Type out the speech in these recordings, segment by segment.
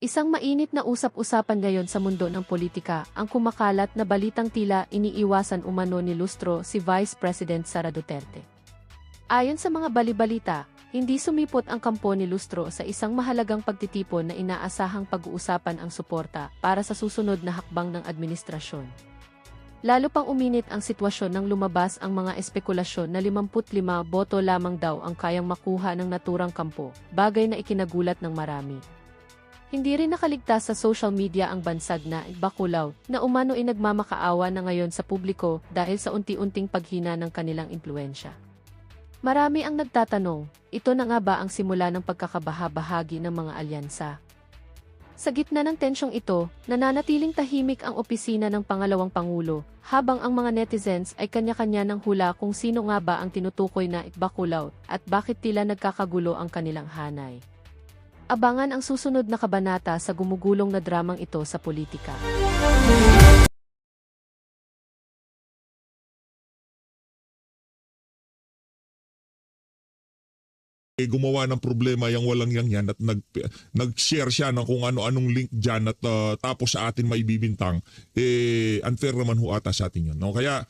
Isang mainit na usap-usapan ngayon sa mundo ng politika ang kumakalat na balitang tila iniiwasan umano ni lustro si Vice President Sara Duterte. Ayon sa mga balibalita, hindi sumipot ang kampo ni lustro sa isang mahalagang pagtitipon na inaasahang pag-uusapan ang suporta para sa susunod na hakbang ng administrasyon. Lalo pang uminit ang sitwasyon nang lumabas ang mga espekulasyon na 55 boto lamang daw ang kayang makuha ng naturang kampo, bagay na ikinagulat ng marami. Hindi rin nakaligtas sa social media ang bansag na Bacolao na umano ay nagmamakaawa na ngayon sa publiko dahil sa unti-unting paghina ng kanilang impluensya. Marami ang nagtatanong, ito na nga ba ang simula ng pagkakabaha-bahagi ng mga alyansa? Sa gitna ng tensyong ito, nananatiling tahimik ang opisina ng pangalawang pangulo, habang ang mga netizens ay kanya-kanya ng hula kung sino nga ba ang tinutukoy na Bacolao at bakit tila nagkakagulo ang kanilang hanay. Abangan ang susunod na kabanata sa gumugulong na dramang ito sa politika. Gumawa ng problema yung walang yan at nag-share siya ng kung ano-anong link dyan at tapos sa atin maibibintang, unfair naman ho ata sa atin yun. No? Kaya,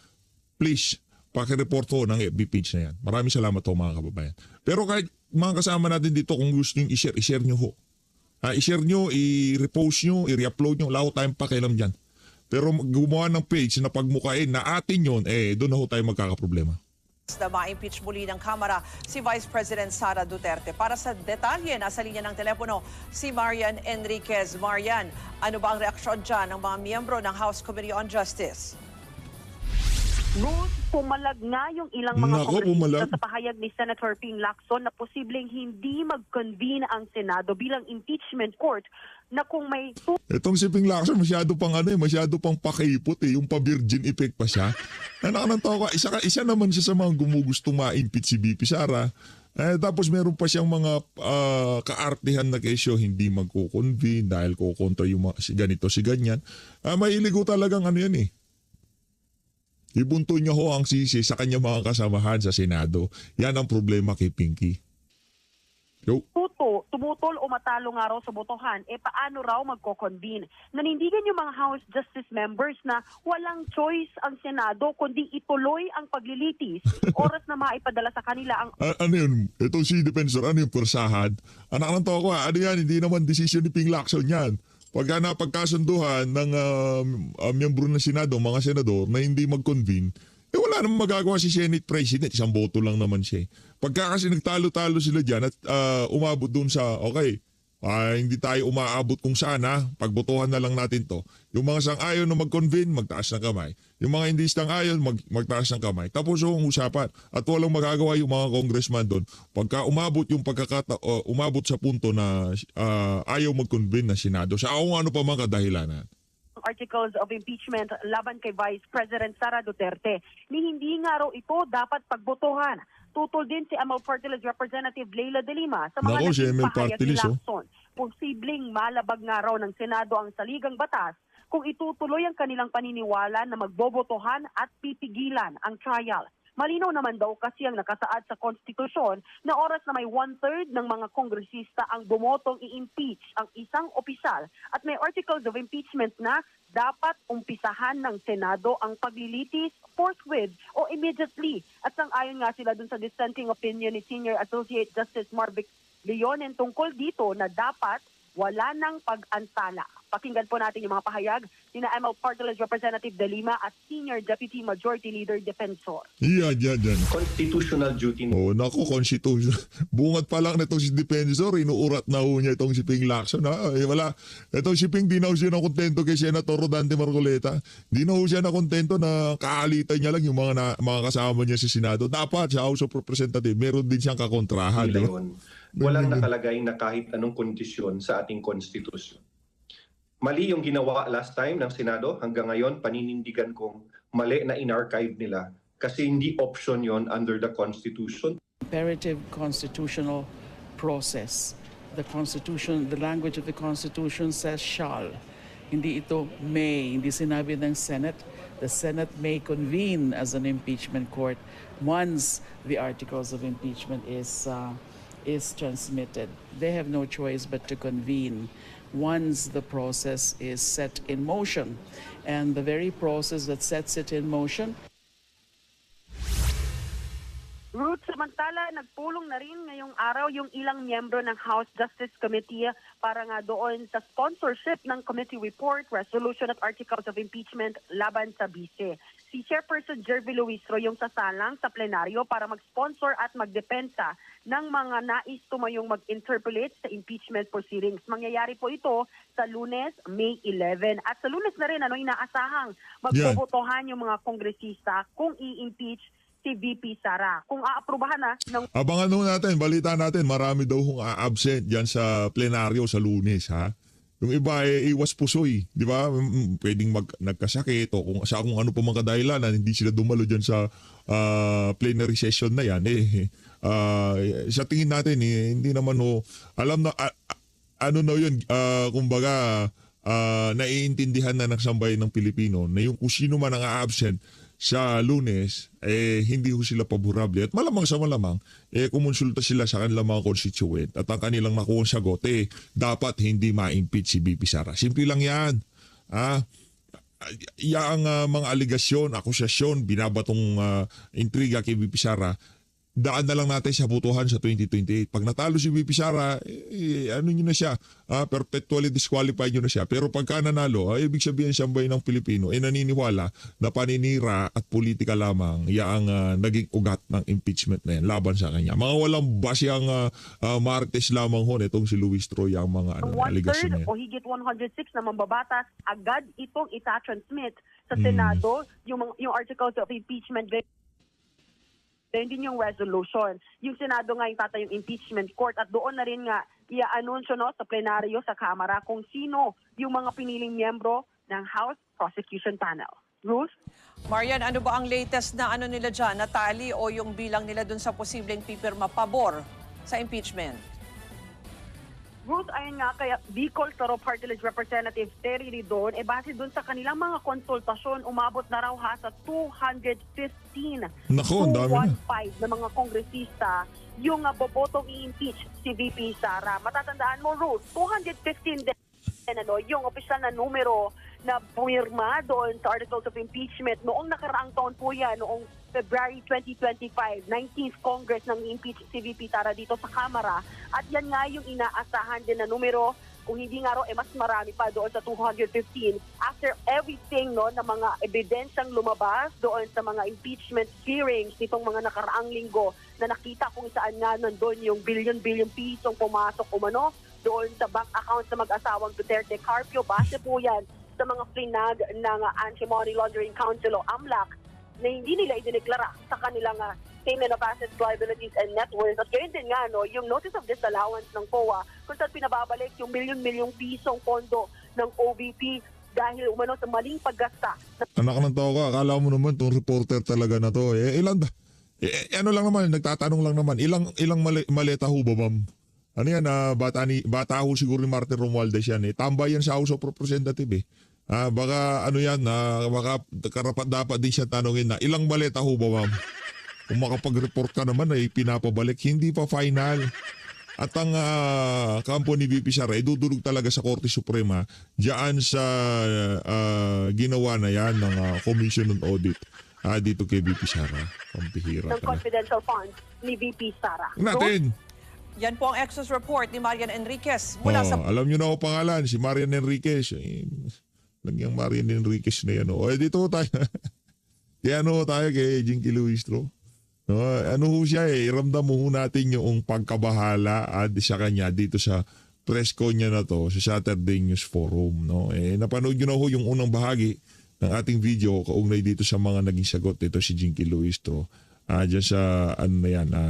please, pakireport ho ng FB page na yan. Maraming salamat ho mga kababayan. Pero kahit mga kasama natin dito, kung gusto nyo i-share nyo ho. I-share nyo, i-repost nyo, i-re-upload nyo, wala ho tayong pakialam dyan. Pero gumawa ng page na pagmukain na atin yun, doon na ho tayo magkakaproblema. Na ma-impeach muli ng Kamara si Vice President Sara Duterte. Para sa detalye, nasa linya ng telepono si Marian Enriquez. Marian, ano ba ang reaksyon dyan ng mga miyembro ng House Committee on Justice? Ruth, pumalag nga yung ilang mga kongresista sa pahayag ni Senator Ping Lacson na posibleng hindi mag-convene ang Senado bilang impeachment court na kung may... Itong si Ping Lacson masyado pang pakipot yung pa-virgin effect pa siya. Nakanantawa ka, isa naman siya sa mga gumugustong ma-impeach si BP Sara. Tapos meron pa siyang mga kaartihan na kesyo hindi magko-convene dahil kukontra yung mga, si ganito, si ganyan. Mailigo talagang ano yan Ibunto niya ho ang sisi sa kanya mga kasamahan sa Senado. Yan ang problema kay Pinky. Tumutol o matalo nga raw sa botohan, paano raw magko-convene? Nanindigan yung mga House Justice members na walang choice ang Senado kundi ituloy ang paglilitis. Oras na maipadala sa kanila ang... ano yun? Itong si Defensor, ano yung persahan? Anak ng toko, ano yan? Hindi naman desisyon ni Ping Lacson yan. Pagka napagkasunduhan ng miyembro ng Senado, mga senador, na hindi mag-convene, wala namang magagawa si Senate President. Isang boto lang naman siya. Pagka kasi nagtalo-talo sila dyan at umabot dun sa, hindi tayo umaabot kung sana, pagbotohan na lang natin to. Yung mga sang-ayon na mag-convene, magtaas ng kamay. Yung mga hindi sang-ayon, magtaas ng kamay. Tapos yung usapan. At walang magagawa yung mga congressman doon. Pagka umabot yung umabot sa punto na ayaw mag-convene na Senado, sa ano pa mga kadahilanan. Articles of impeachment laban kay Vice President Sara Duterte ni hindi nga raw ito dapat pagbotohan. Tutol din si ML Party List Representative Leila De Lima sa mga naging pahayag ni Lacson. Posibleng malabag nga raw ng Senado ang saligang batas kung itutuloy ang kanilang paniniwala na magbobotohan at pipigilan ang trial. Malinaw naman daw kasi ang nakasaad sa konstitusyon na oras na may 1/3 ng mga kongresista ang bumotong i-impeach ang isang opisyal at may articles of impeachment na dapat umpisahan ng Senado ang paglilitis forthwith o immediately. At sang-ayon nga sila dun sa dissenting opinion ni Senior Associate Justice Marvic Leonen tungkol dito na dapat wala nang pag-antala. Pakinggan po natin yung mga pahayag ni ML Party List Representative De Lima at Senior Deputy Majority Leader Defensor. Yan. Constitutional duty. Constitutional. Bungat pa lang nitong si Defensor, inuurat na ho niya itong si Ping Lacson. Wala. Itong si Ping, di na ho siya nakontento kay Senator Rodante Marcoleta. Di na ho siya nakontento na kaalitan niya lang yung mga kasama niya sa Senado. Dapat sa House of Representatives, meron din siyang kakontrahan. Walang nakalagay na kahit anong kondisyon sa ating konstitusyon. Mali yung ginawa last time ng Senado. Hanggang ngayon, paninindigan kong mali na in-archive nila kasi hindi option yon under the Constitution. Imperative constitutional process. The Constitution, the language of the Constitution says shall. Hindi ito may, hindi sinabi ng Senate. The Senate may convene as an impeachment court once the articles of impeachment is transmitted. They have no choice but to convene. once the process is set in motion. And the very process that sets it in motion Ruth, samantala, nagpulong na rin ngayong araw yung ilang miyembro ng House Justice Committee para nga doon sa sponsorship ng committee report, resolution at articles of impeachment laban sa bise. Si Chairperson Jervy Luistro yung sasalang sa plenaryo para mag-sponsor at magdepensa ng mga nais tumayong mag-interpolate sa impeachment proceedings. Mangyayari po ito sa Lunes, May 11. At sa Lunes na rin, inaasahang magbobotohan yung mga kongresista kung i-impeach si VP Sara. Kung aaprubahan na ng Abangan ho natin, balita natin, marami daw hong absent dyan sa plenaryo sa Lunes, ha? Yung iba iwas pusoy, di ba? Pwedeng nagkasakit o kung ano pa mga kadahilanan, hindi sila dumalo dyan sa plenary session na yan. Sa tingin natin, hindi naman ho, alam na, ano na yun, kumbaga, naiintindihan na ng sambayan ng Pilipino na yung kung sino man ang absent sa Lunes, hindi ho sila paborable. At malamang sa malamang, kumonsulta sila sa kanilang mga constituent at ang kanilang nakuha sagot, dapat hindi ma-impeach si VP Sara. Simple lang yan. Yang mga aligasyon, akusasyon, binabatong intriga kay VP Sara, daan na lang natin sa botohan sa 2028. Pag natalo si VP Sara, ano nyo na siya, perpetually disqualified nyo na siya. Pero pagka nanalo, ibig sabihin siyambay ng Pilipino, naniniwala na paninira at politika lamang ang naging ugat ng impeachment na yan laban sa kanya. Mga walang basiyang martes lamang ho itong si Luis Troy ang mga aligasyon na yan. o higit 106 na mambabatas, agad itong ita-transmit sa Senado yung articles of impeachment. Then din yung resolution. Yung Senado nga yung tatayong impeachment court at doon na rin nga i-anunsyo sa plenaryo sa Kamara kung sino yung mga piniling miyembro ng House Prosecution Panel. Ruth? Marian, ano ba ang latest na nila dyan, na tally o yung bilang nila dun sa posibleng pipirma pabor sa impeachment? Ruth, ayun nga, kaya Bicol Toro Party List Representative Terry Ridon, base dun sa kanilang mga konsultasyon, umabot na raw sa 215 Nako, ang dami na. 215 na mga kongresista yung bobotong i-impeach si VP Sara. Matatandaan mo, Ruth, 215 din yung opisyal na numero na pumirma doon sa Articles of Impeachment. Noong nakaraang taon po yan, noong February 2025, 19th Congress nang impeach si VP Sara dito sa Kamara. At yan nga yung inaasahan din na numero, kung hindi nga raw, mas marami pa doon sa 215. After everything na mga ebidensyang lumabas doon sa mga impeachment hearings nitong mga nakaraang linggo na nakita kung saan nga nandun yung billion-billion pisong pumasok umano doon sa bank account sa mag-asawang Duterte Carpio. Base po yan sa mga flinag ng Anti-Money Laundering Council o AMLAC na hindi nila idineklara sa kanilang statement of assets, liabilities, and net worth. At gayon din nga, yung notice of disallowance ng COA kung saan pinababalik yung milyon-milyong pisong pondo ng OVP dahil umano sa maling paggasta. Anak ng tao ka, akala mo naman itong reporter talaga na to. Ilan ba? Ano lang naman, nagtatanong lang naman, ilang maleta ho ba, ma'am? Ano yan, bata ho siguro ni Martin Romualdez yan. Tambay yan sa House of Representatives. Baka ano yan, baka karapat dapat din siya tanongin na ilang maleta ho ba, ma'am? Kung makapag-report ka naman ay pinapabalik, hindi pa final. At ang kampo ni VP Sara, idudulog talaga sa Korte Suprema diyan sa ginawa na yan ng Commission on Audit dito kay VP Sara. Pampihira Ng talaga. confidential funds ni VP Sara. Natin! Yan po ang Exos Report ni Marian Enriquez mula sa... Alam nyo na ako pangalan, si Marian Enriquez. Lagyang Marian Enriquez na yan. Dito tayo. Kaya tayo kay Jinky Luistro. Ano ho siya iramdam mo natin yung pagkabahala sa kanya dito sa press con niya na to sa Saturday News Forum. Napanood nyo na ho yung unang bahagi ng ating video kaugnay dito sa mga naging sagot dito si Jinky Luistro. Diyan sa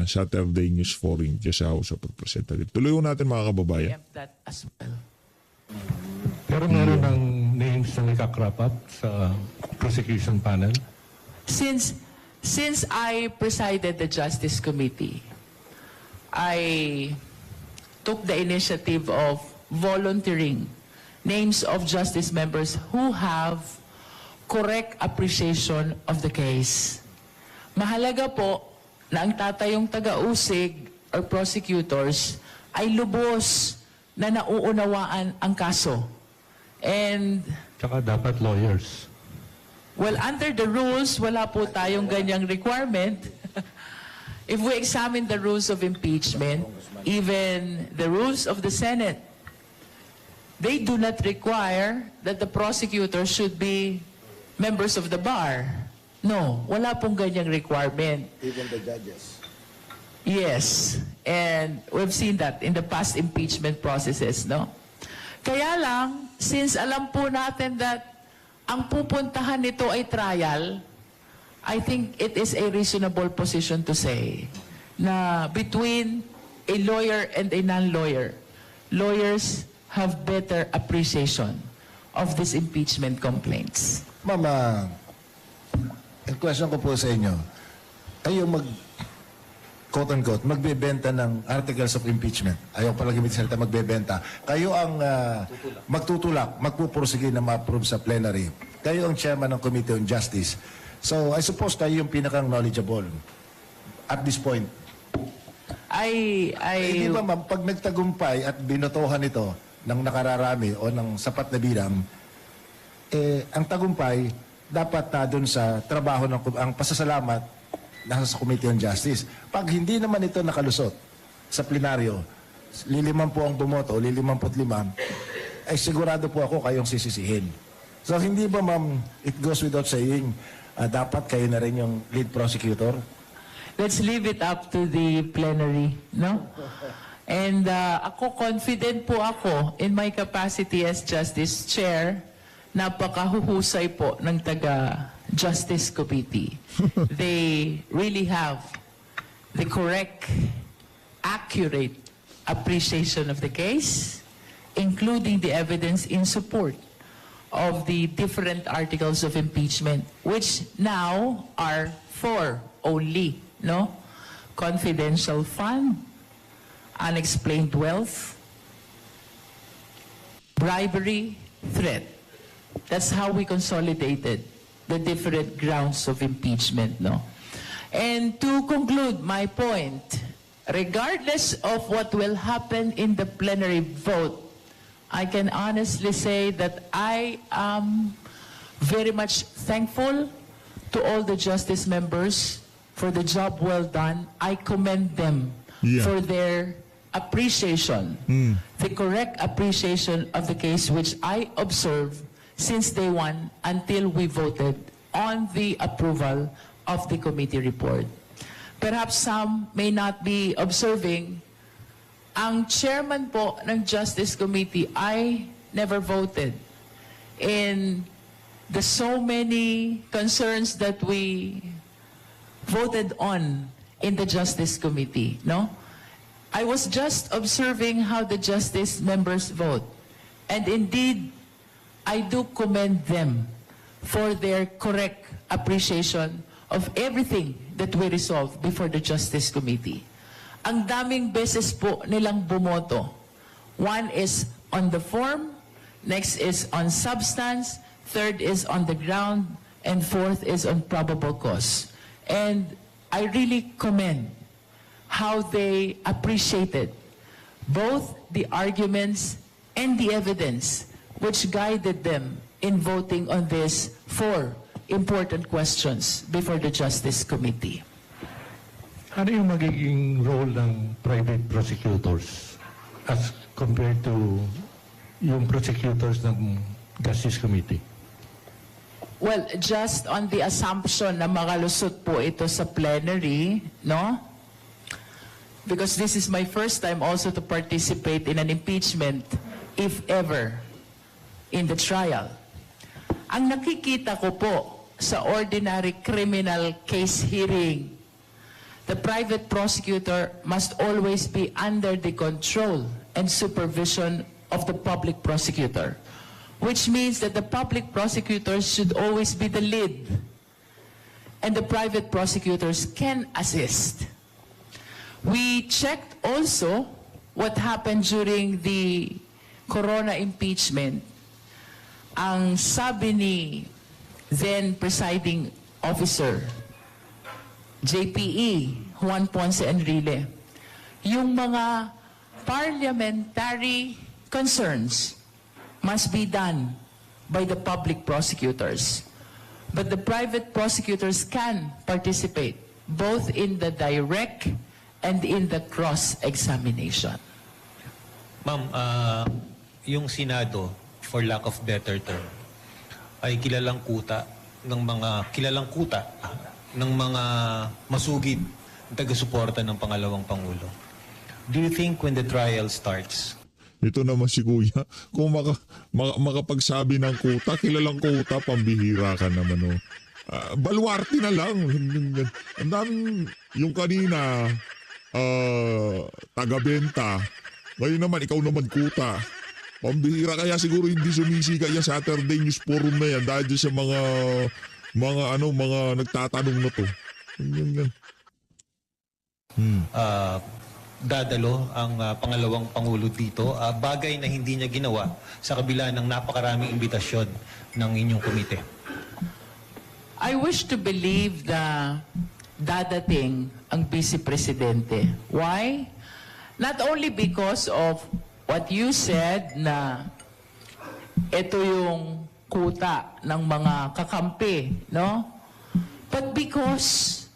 Saturday News Forum diyan sa House of Representatives. Tuloy natin mga kababayan. that as well. Pero meron ng names na nakakrap up sa prosecution panel? Since I presided the Justice Committee, I took the initiative of volunteering names of justice members who have correct appreciation of the case. Mahalaga po na ang tatayong taga-usig or prosecutors ay lubos na nauunawaan ang kaso. And, Tsaka dapat lawyers. well, under the rules, wala po tayong ganyang requirement. If we examine the rules of impeachment, even the rules of the Senate, they do not require that the prosecutor should be members of the bar. No, wala pong ganyang requirement. Even the judges. Yes, and we've seen that in the past impeachment processes, no? Kaya lang, since alam po natin that ang pupuntahan nito ay trial, I think it is a reasonable position to say na between a lawyer and a non-lawyer, lawyers have better appreciation of these impeachment complaints. Mama, ang question ko po sa inyo, kayo quote-unquote, magbebenta ng articles of impeachment. Ayaw pala gamit salita magbebenta. Kayo ang magtutulak, magpupursige na ma-approve sa plenary. Kayo ang chairman ng Committee on Justice. So, I suppose kayo yung pinakang knowledgeable at this point. Di ba ma'am, pag nagtagumpay at binotohan ito ng nakararami o ng sapat na bilang, ang tagumpay dapat doon sa trabaho ng ang pasasalamat nasa sa Committee on Justice. Pag hindi naman ito nakalusot sa plenaryo, 50 po ang bumoto, 55, ay sigurado po ako kayong sisisihin. So hindi ba ma'am, it goes without saying, dapat kayo na rin yung lead prosecutor? Let's leave it up to the plenary, no? And ako, confident po ako in my capacity as Justice Chair, napakahuhusay po ng taga-Justice Committee. They really have the correct, accurate appreciation of the case, including the evidence in support of the different articles of impeachment, which now are 4 only, no? Confidential fund, unexplained wealth, bribery, threat. That's how we consolidated the different grounds of impeachment, no? And to conclude my point, regardless of what will happen in the plenary vote, I can honestly say that I am very much thankful to all the justice members for the job well done. I commend them for their appreciation, the correct appreciation of the case which I observed since day one until we voted on the approval of the committee report. Perhaps some may not be observing, ang chairman po ng Justice Committee, I never voted in the so many concerns that we voted on in the Justice Committee, no? I was just observing how the justice members vote. And indeed, I do commend them for their correct appreciation of everything that we resolved before the Justice Committee. Ang daming beses po nilang bumoto. One is on the form, next is on substance, third is on the ground, and fourth is on probable cause. And I really commend how they appreciated both the arguments and the evidence which guided them in voting on these 4 important questions before the Justice Committee. Ano yung magiging role ng private prosecutors as compared to yung prosecutors ng Justice Committee? Well, just on the assumption na makalusot po ito sa plenary, no? Because this is my first time also to participate in an impeachment, if ever, in the trial. Ang nakikita ko po sa ordinary criminal case hearing, the private prosecutor must always be under the control and supervision of the public prosecutor, which means that the public prosecutors should always be the lead, and the private prosecutors can assist. We checked also what happened during the Corona impeachment. Ang sabi ni then presiding officer, JPE, Juan Ponce Enrile, yung mga parliamentary concerns must be done by the public prosecutors. But the private prosecutors can participate both in the direct and in the cross-examination. Ma'am, yung Senado, for lack of better term, ay kilalang kuta ng mga masugid taga-suporta ng pangalawang Pangulo. Do you think when the trial starts, Ito naman si Kuya, kung makapagsabi ng kuta, kilalang kuta, pambihira ka naman. Oh. Baluarte na lang. Ang daming yung kanina, taga-benta. Ngayon naman, ikaw naman kuta. Pambihira, kaya siguro hindi sumisika yung Saturday News Forum na yan dahil sa mga nagtatanong na to. dadalo ang pangalawang Pangulo dito, bagay na hindi niya ginawa sa kabila ng napakaraming imbitasyon ng inyong komite? I wish to believe na dadating ang Vice Presidente. Why? Not only because of what you said na ito yung kuta ng mga kakampi, no? But because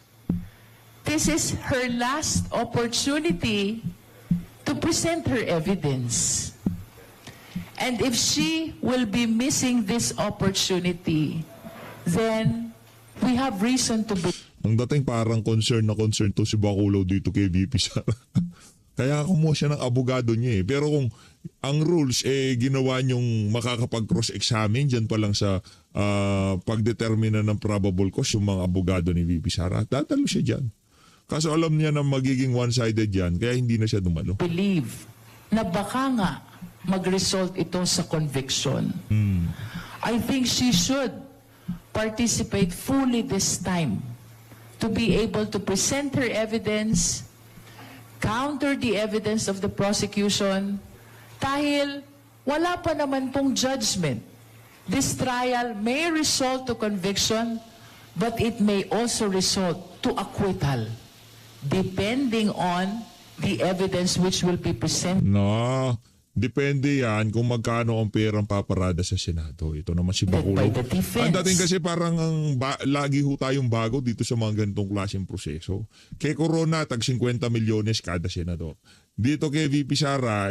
this is her last opportunity to present her evidence. And if she will be missing this opportunity, then we have reason to be... Ang dating parang concern to si Bacolod dito kay VP Sara. Kaya kumuha siya ng abogado niya eh. Pero kung ang rules ginawa niyong makakapag-cross-examine dyan pa lang sa pagdetermina ng probable cause yung mga abogado ni VP Sara, tatalo siya dyan. Kaso alam niya na magiging one-sided yan, kaya hindi na siya dumalo. Believe na baka nga mag-result ito sa conviction. I think she should participate fully this time to be able to present her evidence, counter the evidence of the prosecution, dahil wala pa naman pong judgment. This trial may result to conviction, but it may also result to acquittal, depending on the evidence which will be presented. No, depende yan kung magkano ang perang paparada sa Senado. Ito naman si Bacolod. By the defense. Ang dating kasi parang lagi ho tayong bago dito sa mga ganitong klaseng proseso. Kay Corona, tag 50 milyones kada senador. Dito kay VP Sara,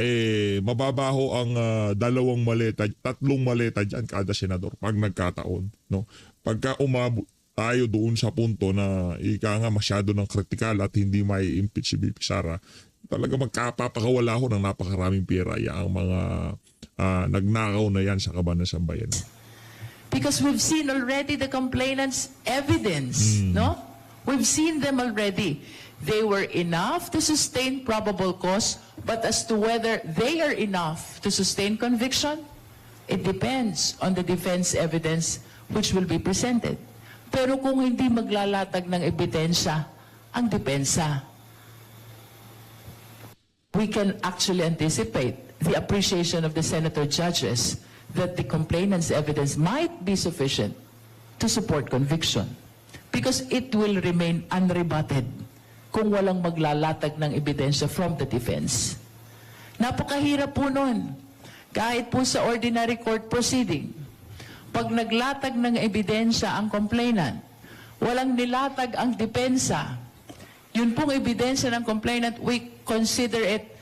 mababaho ang 2 maleta, 3 maleta dyan kada senador pag nagkataon. No? Pagka umabot tayo doon sa punto na ika nga masyado ng kritikal at hindi may impeach si VP Sara, talaga magkapapakawala ho ng napakaraming pera ang mga nagnakaw na yan sa kaban ng sambayan. Because we've seen already the complainants' evidence, no? We've seen them already. They were enough to sustain probable cause, but as to whether they are enough to sustain conviction, it depends on the defense evidence which will be presented. Pero kung hindi maglalatag ng ebidensya ang depensa, we can actually anticipate the appreciation of the senator judges that the complainant's evidence might be sufficient to support conviction because it will remain unrebutted kung walang maglalatag ng ebidensya from the defense. Napakahirap po nun. Kahit po sa ordinary court proceeding, pag naglatag ng ebidensya ang complainant, walang nilatag ang depensa, yun pong ebidensya ng complainant, we consider it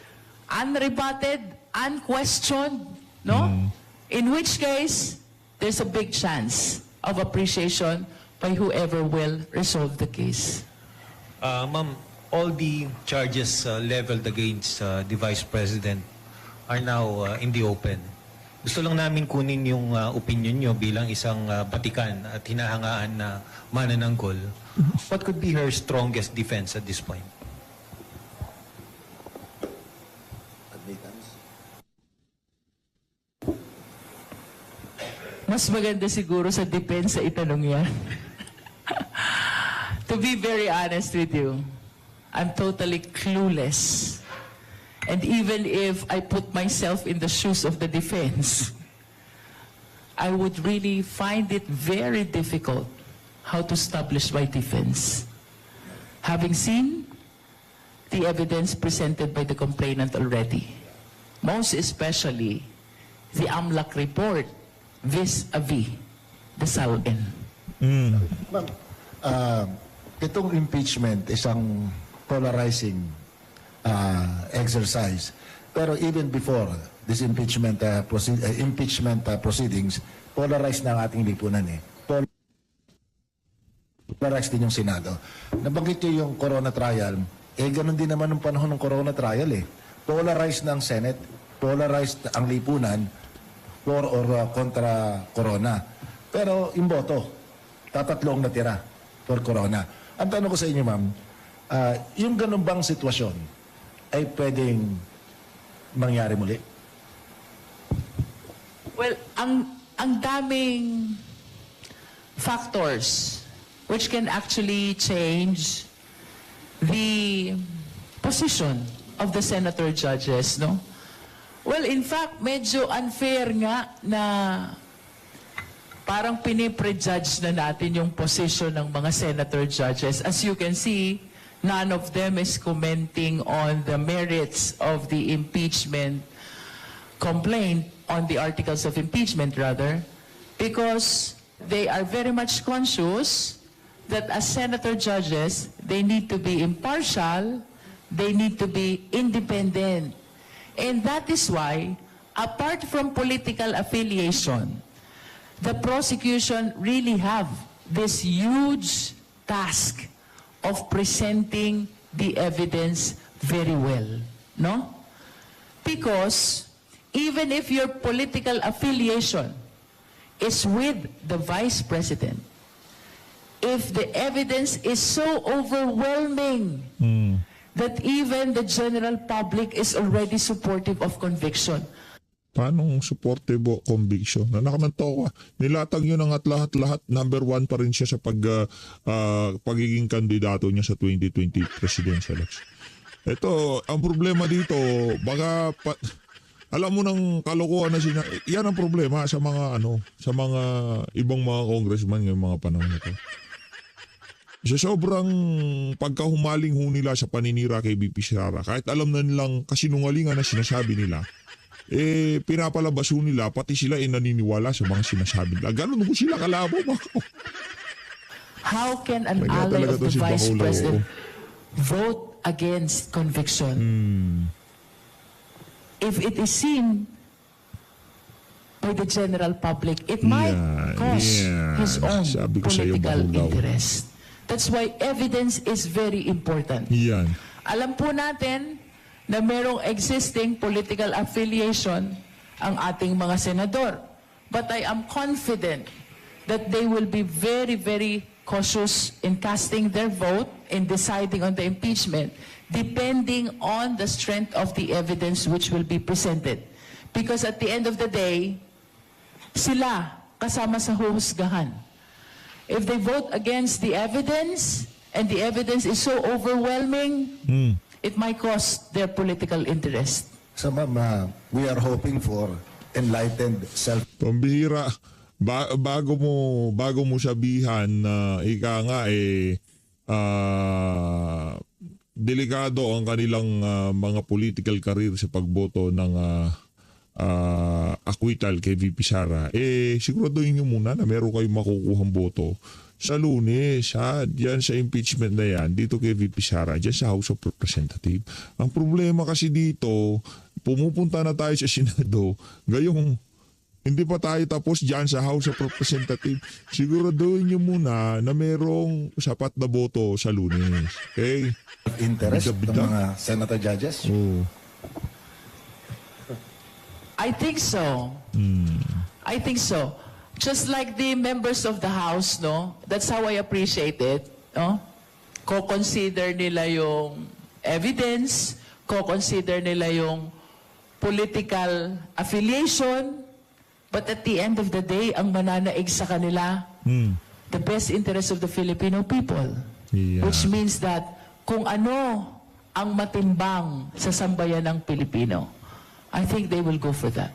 unrebutted, unquestioned, no? In which case, there's a big chance of appreciation by whoever will resolve the case. Ma'am, all the charges leveled against the Vice President are now in the open. Gusto lang namin kunin yung opinion nyo bilang isang batikan at hinahangaan na manananggol. What could be her strongest defense at this point? Mas maganda siguro sa depensa itanong yan. To be very honest with you, I'm totally clueless. And even if I put myself in the shoes of the defense, I would really find it very difficult how to establish my defense. Having seen the evidence presented by the complainant already. most especially the AMLAC report vis-a-vis the SALN. Ma'am, itong impeachment isang polarizing exercise. Pero even before this impeachment proceedings, polarized na ang ating lipunan eh. Polarized din yung Senado. Nabanggit niyo yung corona trial, ganun din naman ng panahon ng corona trial eh. Polarized na ang Senate, polarized ang lipunan for or kontra corona. Pero yung boto, tatatlo ang natira for corona. Ang tanong ko sa inyo, ma'am, yung ganun bang sitwasyon ay pwedeng mangyari muli? Well, ang daming factors which can actually change the position of the senator judges, no? Well, in fact, medyo unfair nga na parang piniprejudge na natin yung position ng mga senator judges. As you can see, none of them is commenting on the merits of the impeachment complaint, on the articles of impeachment rather, because they are very much conscious that as senator judges, they need to be impartial, they need to be independent. And that is why, apart from political affiliation, the prosecution really have this huge task of presenting the evidence very well, no? Because even if your political affiliation is with the Vice President, if the evidence is so overwhelming that even the general public is already supportive of conviction. Paano supportive o conviction? Nakamanto ko. Nilatag yun ang at lahat-lahat. Number 1 pa rin siya sa pagiging kandidato niya sa 2020 presidential election. Ito, ang problema dito, alam mo ng kalokohan na yan ang problema sa mga sa mga ibang mga congressman ngayong mga panahon na ito. Sa sobrang pagkahumaling ho nila sa paninira kay VP Sara, kahit alam na nilang kasinungalingan na sinasabi nila, pinapalabas ho nila, pati sila naniniwala sa mga sinasabi nila. Ganun ko sila kalabo. How can an ally of the Vice President vote against conviction? If it is seen by the general public, it might cause his own political interest. That's why evidence is very important. Yan. Alam po natin na merong existing political affiliation ang ating mga senador. But I am confident that they will be very, very cautious in casting their vote, in deciding on the impeachment, depending on the strength of the evidence which will be presented. Because at the end of the day, sila kasama sa huhusgahan. If they vote against the evidence, and the evidence is so overwhelming, it might cost their political interest. So ma'am, we are hoping for enlightened Pambihira, bago mo sabihan na delikado ang kanilang mga political career sa pagboto ng acquittal kay VP Sara, siguraduhin nyo muna na meron kayong makukuhang boto sa Lunes, diyan sa impeachment na yan, dito kay VP Sara, diyan sa House of Representatives. Ang problema kasi dito, pumupunta na tayo sa Senado, gayong hindi pa tayo tapos diyan sa House of Representatives. Siguraduhin nyo muna na merong sapat na boto sa Lunes. Okay? interest ng mga senator judges? I think so. I think so. Just like the members of the House, no? That's how I appreciate it, no? Co-consider nila yung evidence, co-consider nila yung political affiliation, but at the end of the day, ang mananaig sa kanila, the best interest of the Filipino people. Yeah. Which means that kung ano ang matimbang sa sambayan ng Pilipino, I think they will go for that.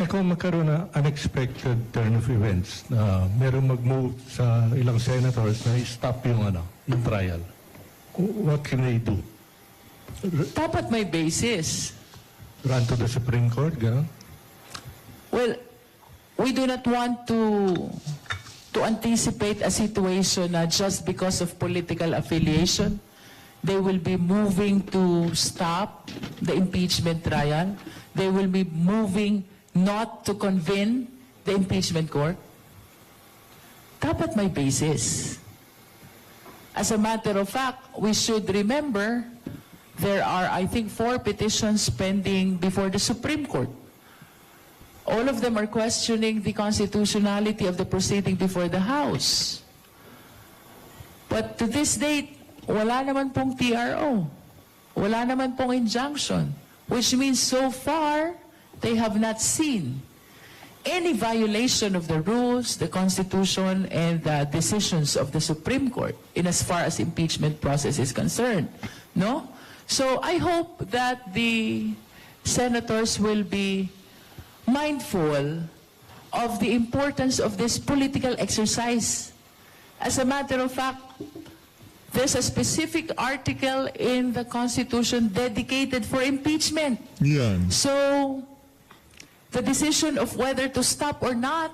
Kung magkaroon na unexpected turn of events na merong mag-move sa ilang senators na i-stop yung trial, what can they do? Dapat may basis. run to the Supreme Court, gano'n? Well, we do not want to anticipate a situation na just because of political affiliation, they will be moving to stop the impeachment trial. They will be moving not to convene the impeachment court. Dapat may basis. As a matter of fact, we should remember there are, I think, 4 petitions pending before the Supreme Court. All of them are questioning the constitutionality of the proceeding before the House. But to this date, wala naman pong TRO. Wala naman pong injunction. Which means so far, they have not seen any violation of the rules, the Constitution, and the decisions of the Supreme Court in as far as impeachment process is concerned. No? So I hope that the senators will be mindful of the importance of this political exercise. As a matter of fact, there's a specific article in the Constitution dedicated for impeachment. Yan. So, the decision of whether to stop or not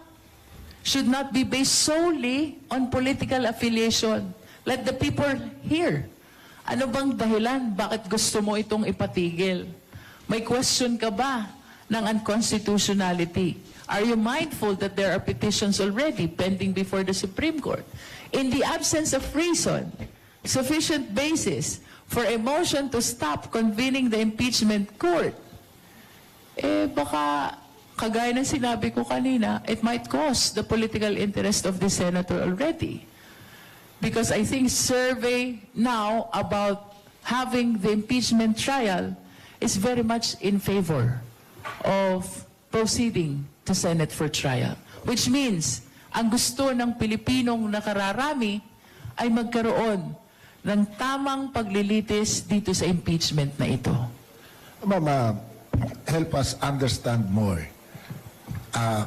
should not be based solely on political affiliation. Let the people hear. Ano bang dahilan? Bakit gusto mo itong ipatigil? May question ka ba ng unconstitutionality? Are you mindful that there are petitions already pending before the Supreme Court? In the absence of reason, sufficient basis for a motion to stop convening the impeachment court, baka, kagaya ng sinabi ko kanina, it might cost the political interest of the senator already. Because I think survey now about having the impeachment trial is very much in favor of proceeding to Senate for trial. Which means, ang gusto ng Pilipinong nakararami ay magkaroon ng tamang paglilitis dito sa impeachment na ito. Ma'am, help us understand more.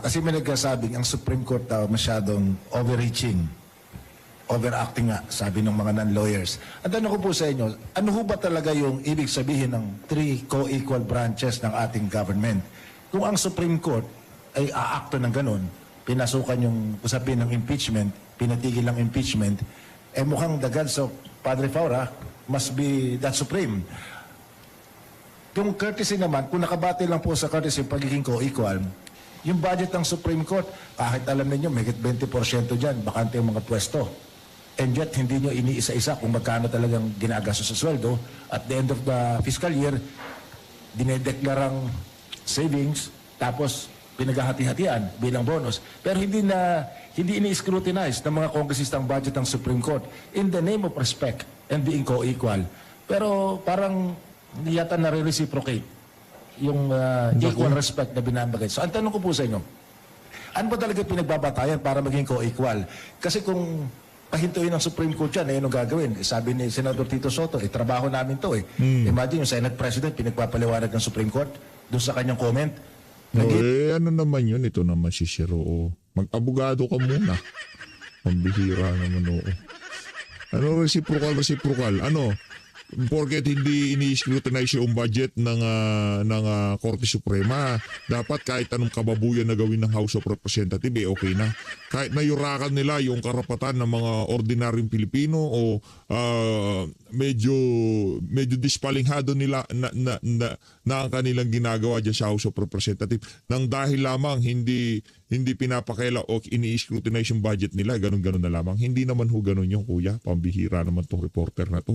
Kasi may nagsasabing ang Supreme Court daw masyadong overreaching, overacting nga, sabi ng mga non-lawyers. Ang tanong ko po sa inyo, ano ho ba talaga yung ibig sabihin ng 3 co-equal branches ng ating government? Kung ang Supreme Court ay aakto ng ganun, pinasukan yung usapin ng impeachment, pinatigil ng impeachment, mukhang the gods of Padre Faura must be that supreme. Yung courtesy naman, kung nakabati lang po sa courtesy pagiging co-equal, yung budget ng Supreme Court, kahit alam ninyo, may 20% dyan, bakante yung mga pwesto. And yet, hindi nyo iniisa-isa kung magkano talagang ginagasto sa sweldo. At the end of the fiscal year, dinedeklarang savings, tapos pinaghahati-hatian bilang bonus. Pero hindi ini-scrutinize ng mga kongresistang budget ng Supreme Court in the name of respect and being co-equal. Pero parang hindi yata nare-reciprocate yung equal respect na binabagay. So, ang tanong ko po sa inyo, ano ba talaga pinagbabatayan para maging co-equal? Kasi kung pahintuin ng Supreme Court yan, anong gagawin? Sabi ni Senator Tito Soto, trabaho namin to eh. Imagine yung Senate President, pinagpapaliwanag ng Supreme Court doon sa kanyang comment. Ano naman yun? Ito naman si Shiro. Mag-abogado ka muna. Pambihira naman oo. Ano reciprocal? Ano? Porket hindi ini-scrutinize yung budget ng Korte Suprema, dapat kahit anong kababuyan na gawin ng House of Representatives, okay na. Kahit na yurakan nila yung karapatan ng mga ordinaryong Pilipino o medyo dispalinghado nila na ang kanilang ginagawa dyan sa House of Representatives nang dahil lamang hindi pinapakaila o ini-scrutinize yung budget nila, ganun-ganun na lamang. Hindi naman ho ganun yung kuya. Pambihira naman tong reporter na to.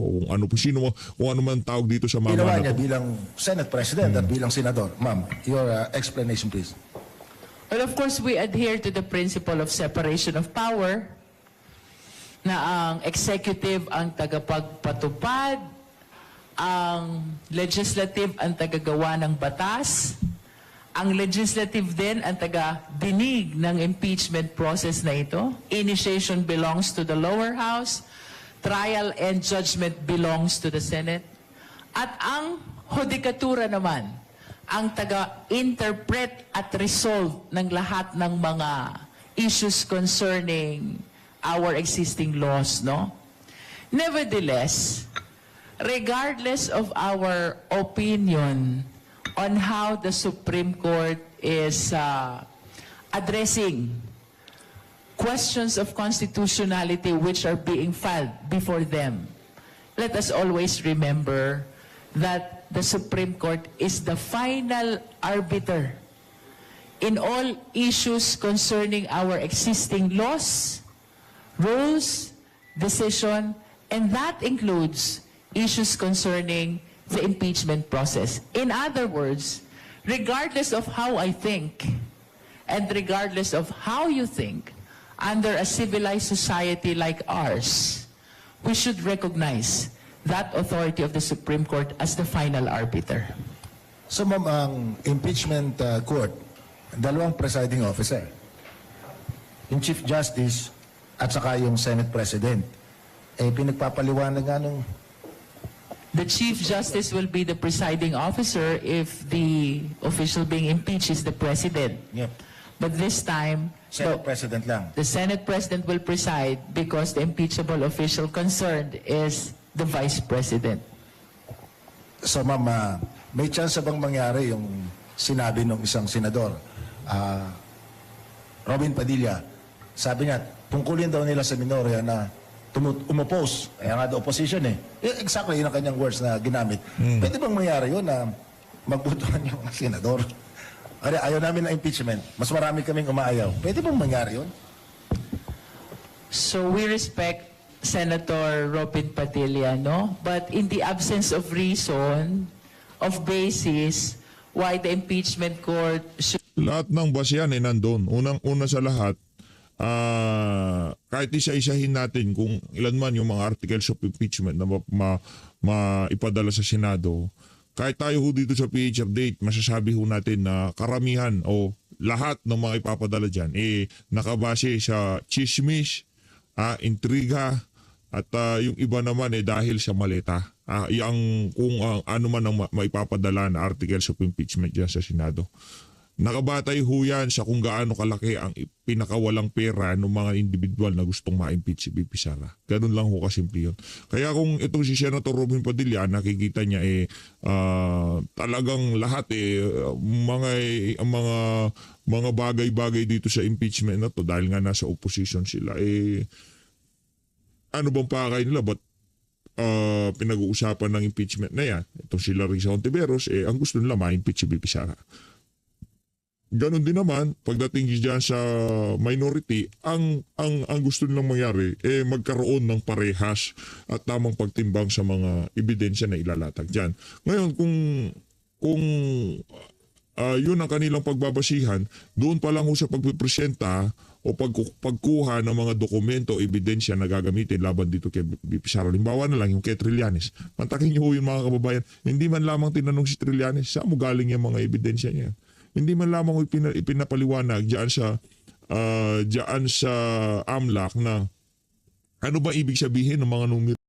Kung ano man tawag dito sa mama ginawa na niya to. bilang Senate President at bilang Senador. Ma'am, your explanation please. Well, of course, we adhere to the principle of separation of power na ang executive ang tagapagpatupad, ang legislative ang tagagawa ng batas, ang legislative din ang taga-dinig ng impeachment process na ito. Initiation belongs to the lower house, trial and judgment belongs to the Senate, at ang hudikatura naman ang taga-interpret at resolve ng lahat ng mga issues concerning our existing laws, no? Nevertheless, regardless of our opinion on how the Supreme Court is addressing questions of constitutionality which are being filed before them. Let us always remember that the Supreme Court is the final arbiter in all issues concerning our existing laws, rules, decision, and that includes issues concerning the impeachment process. In other words, regardless of how I think and regardless of how you think, under a civilized society like ours, we should recognize that authority of the Supreme Court as the final arbiter. So ma'am, ang impeachment court, dalawang presiding officer. Yung Chief Justice at saka yung Senate President. Pinagpapaliwanag nga nung... The Chief Justice will be the presiding officer if the official being impeached is the President. Yep. But this time, Senate President lang. the Senate President will preside because the impeachable official concerned is the Vice President. So ma'am, may chance bang mangyari yung sinabi ng isang senador, Robin Padilla, sabi niya, tungkulin daw nila sa minorya na umopose, kaya nga daw opposition Exactly yun ang kanyang words na ginamit. Pwede bang mangyari yun na magbutuhan yung senador? Ayaw namin ng impeachment, mas marami kaming umaayaw. Pwede bang mangyari yun? So we respect Senator Robin Padilla, no? But in the absence of reason, of basis, why the impeachment court should... Lahat ng basyan ay nandun. Unang-una sa lahat, kahit isa-isahin natin kung ilan man yung mga articles of impeachment na maipadala sa Senado, kahit tayo ho dito sa PH Update, masasabi ho natin na karamihan o lahat ng mga ipapadala dyan nakabase sa chismis, intriga, at yung iba naman dahil sa maleta. Kung ano man ang maipapadala na articles of impeachment dyan sa Senado. Nakabatay ho yan sa kung gaano kalaki ang pinakawalang pera ng mga individual na gustong ma-impeach si BP Sara. Ganun lang ho kasimple yun. Kaya kung itong si Senator Robin Padilla, nakikita niya talagang lahat mga bagay-bagay dito sa impeachment na to dahil nga nasa opposition sila ano bang pakay nila? Ba't pinag-uusapan ng impeachment na yan? Itong sila Risa Hontiveros, ang gusto nila ma-impeach si BP Sara. Ganon din naman, pagdating dyan sa minority, ang gusto nilang mangyari, magkaroon ng parehas at tamang pagtimbang sa mga ebidensya na ilalatag dyan. Ngayon, kung yun ang kanilang pagbabasihan, doon pa lang ho sa pagpipresenta o pagkuha ng mga dokumento o ebidensya na gagamitin laban dito kay BP Sara. Limbawa na lang yung kay Trillanes. Mantakin niyo ho yung mga kababayan, hindi man lamang tinanong si Trillanes, saan mo galing yung mga ebidensya niya? Hindi man lamang ipinapaliwanag diyan sa AMLAC na ano ba ibig sabihin ng mga numero